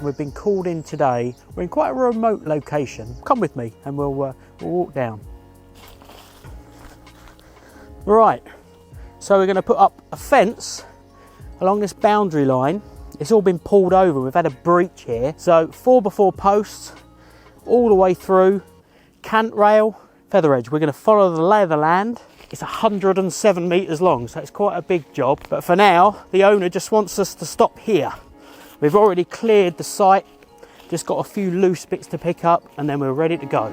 and we've been called in today. We're in quite a remote location. Come with me and we'll walk down. Right, so we're going to put up a fence along this boundary line. It's all been pulled over, we've had a breach here. So 4x4 posts all the way through, cant rail, feather edge. We're going to follow the lay of the land. It's 107 metres long, so it's quite a big job. But for now, the owner just wants us to stop here. We've already cleared the site, just got a few loose bits to pick up, and then we're ready to go.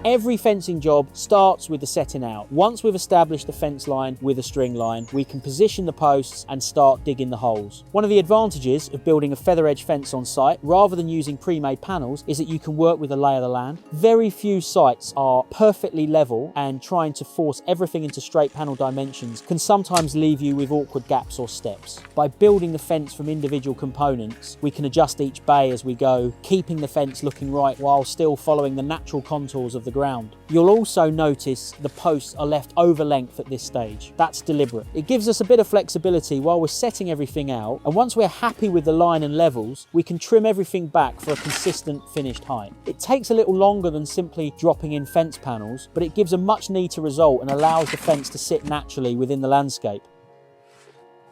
Every fencing job starts with the setting out. Once we've established the fence line with a string line, we can position the posts and start digging the holes. One of the advantages of building a feather edge fence on site, rather than using pre-made panels, is that you can work with the lay of the land. Very few sites are perfectly level, and trying to force everything into straight panel dimensions can sometimes leave you with awkward gaps or steps. By building the fence from individual components, we can adjust each bay as we go, keeping the fence looking right while still following the natural contours of the ground. You'll also notice the posts are left over length at this stage. That's deliberate. It gives us a bit of flexibility while we're setting everything out, and once we're happy with the line and levels, we can trim everything back for a consistent finished height. It takes a little longer than simply dropping in fence panels, but it gives a much neater result and allows the fence to sit naturally within the landscape.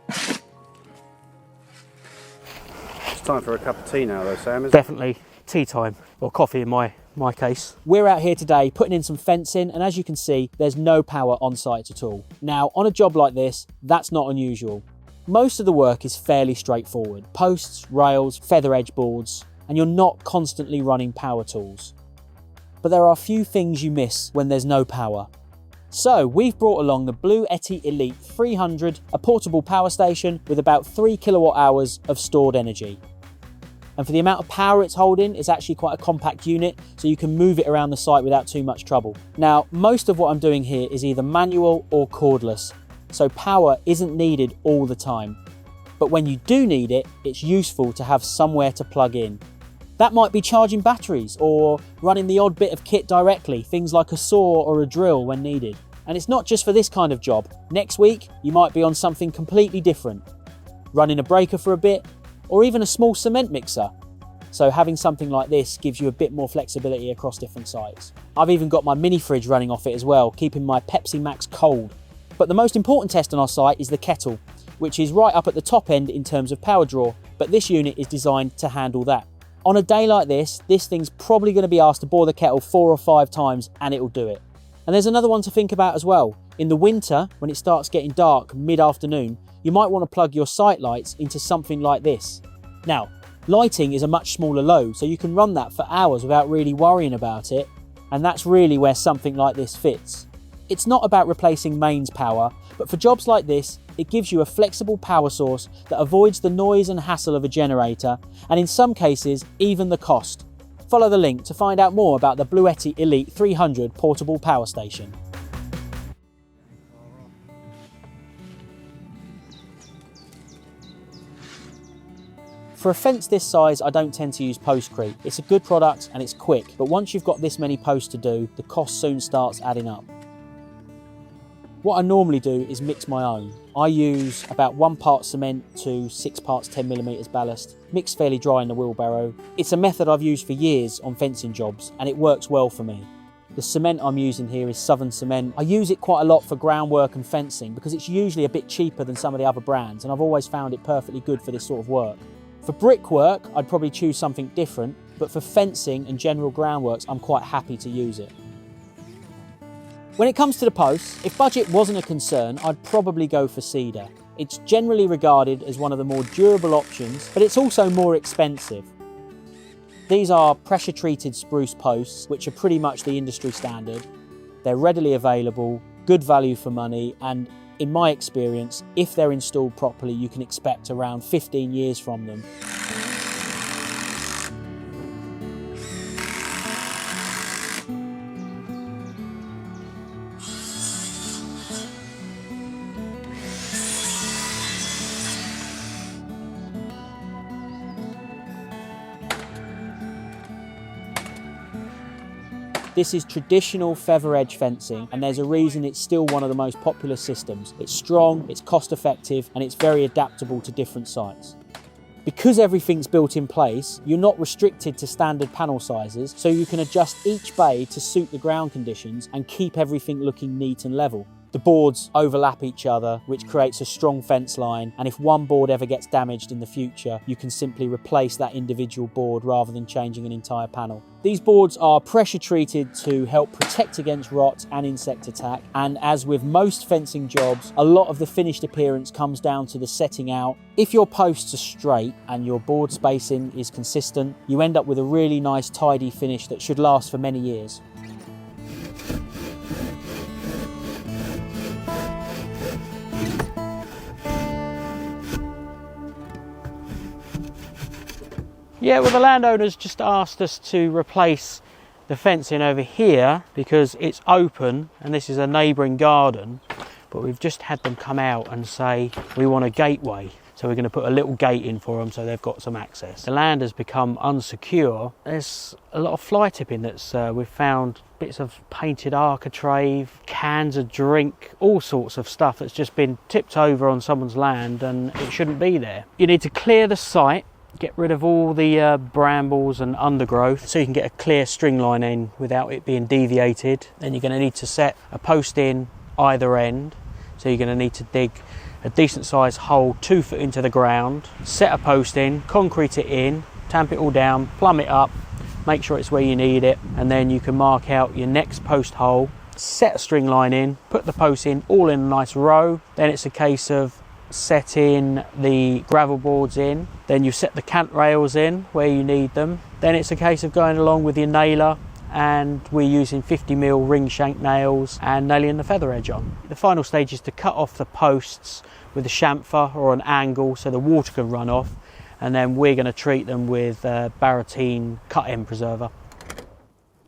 It's time for a cup of tea now though, Sam, isn't it? Definitely tea time, or coffee in my case. We're out here today putting in some fencing, and as you can see, there's no power on site at all. Now, on a job like this, that's not unusual. Most of the work is fairly straightforward. Posts, rails, feather edge boards, and you're not constantly running power tools. But there are a few things you miss when there's no power. So we've brought along the Barrettine Elite 300, a portable power station with about 3 kilowatt hours of stored energy. And for the amount of power it's holding, it's actually quite a compact unit, so you can move it around the site without too much trouble. Now, most of what I'm doing here is either manual or cordless, so power isn't needed all the time. But when you do need it, it's useful to have somewhere to plug in. That might be charging batteries or running the odd bit of kit directly, things like a saw or a drill when needed. And it's not just for this kind of job. Next week, you might be on something completely different, running a breaker for a bit, or even a small cement mixer. So having something like this gives you a bit more flexibility across different sites. I've even got my mini fridge running off it as well, keeping my Pepsi Max cold. But the most important test on our site is the kettle, which is right up at the top end in terms of power draw, but this unit is designed to handle that. On a day like this thing's probably going to be asked to boil the kettle 4 or 5 times, and it'll do it. And there's another one to think about as well. In the winter, when it starts getting dark mid-afternoon, you might want to plug your site lights into something like this. Now, lighting is a much smaller load, so you can run that for hours without really worrying about it, and that's really where something like this fits. It's not about replacing mains power, but for jobs like this, it gives you a flexible power source that avoids the noise and hassle of a generator, and in some cases, even the cost. Follow the link to find out more about the Barrettine Elite 300 portable power station. For a fence this size, I don't tend to use postcrete. It's a good product and it's quick, but once you've got this many posts to do, the cost soon starts adding up. What I normally do is mix my own. I use about 1 part cement to 6 parts 10mm ballast, mixed fairly dry in the wheelbarrow. It's a method I've used for years on fencing jobs, and it works well for me. The cement I'm using here is Southern Cement. I use it quite a lot for groundwork and fencing because it's usually a bit cheaper than some of the other brands, and I've always found it perfectly good for this sort of work. For brickwork, I'd probably choose something different, but for fencing and general groundworks, I'm quite happy to use it. When it comes to the posts, if budget wasn't a concern, I'd probably go for cedar. It's generally regarded as one of the more durable options, but it's also more expensive. These are pressure-treated spruce posts, which are pretty much the industry standard. They're readily available, good value for money, and in my experience, if they're installed properly, you can expect around 15 years from them. This is traditional feather edge fencing, and there's a reason it's still one of the most popular systems. It's strong, it's cost effective, and it's very adaptable to different sites. Because everything's built in place, you're not restricted to standard panel sizes, so you can adjust each bay to suit the ground conditions and keep everything looking neat and level. The boards overlap each other, which creates a strong fence line, and if one board ever gets damaged in the future, you can simply replace that individual board rather than changing an entire panel. These boards are pressure treated to help protect against rot and insect attack, and as with most fencing jobs, a lot of the finished appearance comes down to the setting out. If your posts are straight and your board spacing is consistent, you end up with a really nice tidy finish that should last for many years. Yeah, well, the landowners just asked us to replace the fencing over here because it's open and this is a neighbouring garden, but we've just had them come out and say we want a gateway. So we're going to put a little gate in for them so they've got some access. The land has become unsecure. There's a lot of fly tipping that's, we've found bits of painted architrave, cans of drink, all sorts of stuff that's just been tipped over on someone's land and it shouldn't be there. You need to clear the site, get rid of all the brambles and undergrowth so you can get a clear string line in without it being deviated. Then you're going to need to set a post in either end, so you're going to need to dig a decent sized hole 2 foot into the ground, set a post in, concrete it in, tamp it all down, plumb it up, make sure it's where you need it, and then you can mark out your next post hole, set a string line in, put the posts in all in a nice row. Then it's a case of setting the gravel boards in, then you set the cant rails in where you need them. Then it's a case of going along with your nailer, and we're using 50mm ring shank nails and nailing the feather edge on. The final stage is to cut off the posts with a chamfer or an angle so the water can run off, and then we're going to treat them with Barrettine cut end preserver.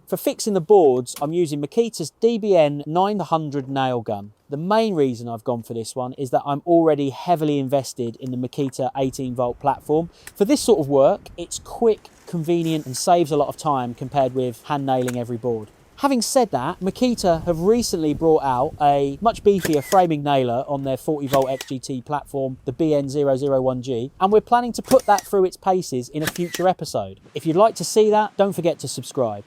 For fixing the boards, I'm using Makita's DBN 900 nail gun. The main reason I've gone for this one is that I'm already heavily invested in the Makita 18-volt platform. For this sort of work, it's quick, convenient, and saves a lot of time compared with hand nailing every board. Having said that, Makita have recently brought out a much beefier framing nailer on their 40-volt XGT platform, the BN001G, and we're planning to put that through its paces in a future episode. If you'd like to see that, don't forget to subscribe.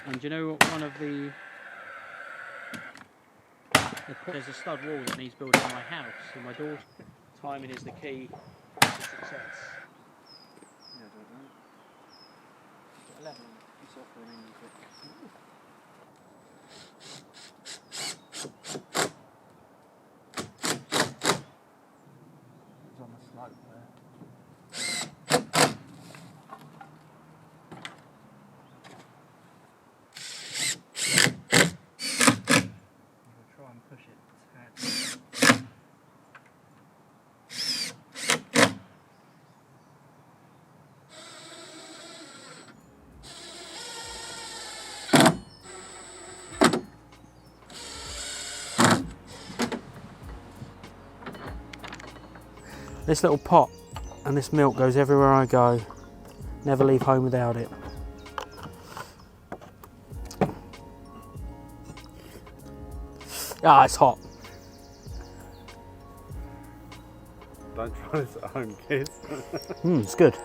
And do you know what one of there's a stud wall that needs building in my house, and my daughter, timing is the key to success. Yeah, I don't know. 11, it's off for an English bit. It's on the slope there. Try and push it. This little pot and this milk goes everywhere I go. Never leave home without it. Ah, it's hot. Don't try this at home, kids. It's good.